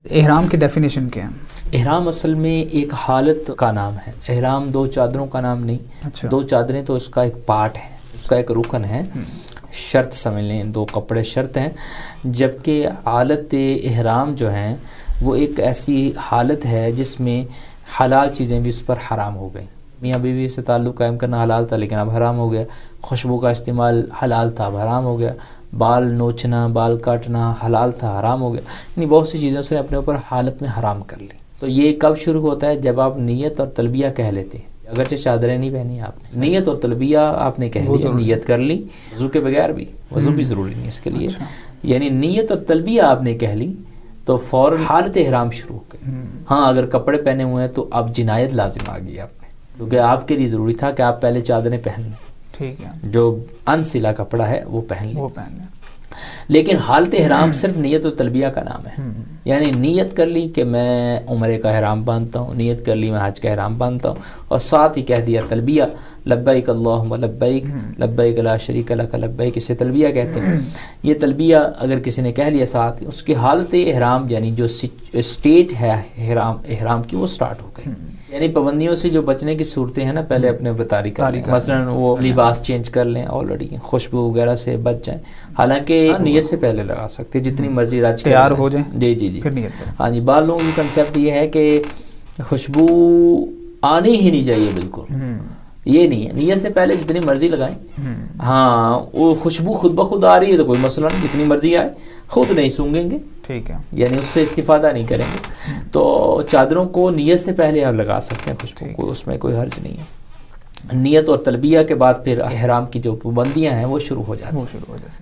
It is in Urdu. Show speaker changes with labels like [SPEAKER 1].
[SPEAKER 1] احرام کی ڈیفینیشن کیا ہے؟
[SPEAKER 2] احرام اصل میں ایک حالت کا نام ہے. احرام دو چادروں کا نام نہیں.
[SPEAKER 1] اچھا.
[SPEAKER 2] دو چادریں تو اس کا ایک پارٹ ہے، اس کا ایک رکن ہے. شرط سمجھ لیں، دو کپڑے شرط ہیں. جبکہ حالت احرام جو ہیں وہ ایک ایسی حالت ہے جس میں حلال چیزیں بھی اس پر حرام ہو گئیں. میاں بیوی سے تعلق قائم کرنا حلال تھا لیکن اب حرام ہو گیا. خوشبو کا استعمال حلال تھا اب حرام ہو گیا. بال نوچنا، بال کاٹنا حلال تھا حرام ہو گیا. یعنی بہت سی چیزیں اس نے اپنے اوپر حالت میں حرام کر لی. تو یہ کب شروع ہوتا ہے؟ جب آپ نیت اور تلبیہ کہہ لیتے ہیں. اگرچہ چادریں نہیں پہنی آپ نے، نیت اور تلبیہ آپ نے کہہ لیا، نیت کر لی. وضو کے بغیر بھی، وضو بھی ضروری نہیں اس کے لیے. یعنی نیت اور تلبیہ آپ نے کہہ لی تو فوراً حالت احرام شروع ہو گئی. ہاں اگر کپڑے پہنے ہوئے ہیں تو اب جنایت لازم آ گئی آپ نے، کیونکہ آپ کے لیے ضروری تھا کہ آپ پہلے چادریں پہن لیں.
[SPEAKER 1] ٹھیک ہے،
[SPEAKER 2] جو انسلا کپڑا ہے وہ پہن لیں.
[SPEAKER 1] لیں.
[SPEAKER 2] لیکن حالت احرام صرف نیت و تلبیہ کا نام ہے. یعنی نیت کر لی کہ میں عمرے کا احرام باندھتا ہوں، نیت کر لی میں حج کا احرام باندھتا ہوں، اور ساتھ ہی کہہ دیا تلبیہ لبیک اللہم لبیک لبیک لا شریک لک لبیک. اسے تلبیہ کہتے ہیں. یہ تلبیہ اگر کسی نے کہہ لیا ساتھ، اس کی حالت احرام یعنی جو اسٹیٹ ہے احرام کی وہ سٹارٹ ہو گئی. یعنی پابندیوں سے جو بچنے کی صورتیں ہیں نا پہلے اپنے بتاری کر لیں. مثلا وہ لباس چینج کر لیں، آلریڈی خوشبو وغیرہ سے بچ جائیں. حالانکہ نیت سے پہلے لگا سکتے جتنی مرضی رچ
[SPEAKER 1] تیار ہو جائیں.
[SPEAKER 2] جی جی جی ہاں جی. بعض لوگوں کا کنسیپٹ یہ ہے کہ خوشبو آنی ہی نہیں چاہیے بالکل. یہ نہیں ہے، نیت سے پہلے جتنی مرضی لگائیں. ہاں وہ خوشبو خود بخود آ رہی ہے تو کوئی مسئلہ نہیں، جتنی مرضی آئے. خود نہیں سونگیں گے،
[SPEAKER 1] ٹھیک ہے،
[SPEAKER 2] یعنی اس سے استفادہ نہیں کریں گے. تو چادروں کو نیت سے پہلے آپ لگا سکتے ہیں خوشبو کو، اس میں کوئی حرج نہیں ہے. نیت اور تلبیہ کے بعد پھر احرام کی جو پابندیاں ہیں وہ شروع ہو جاتی ہیں.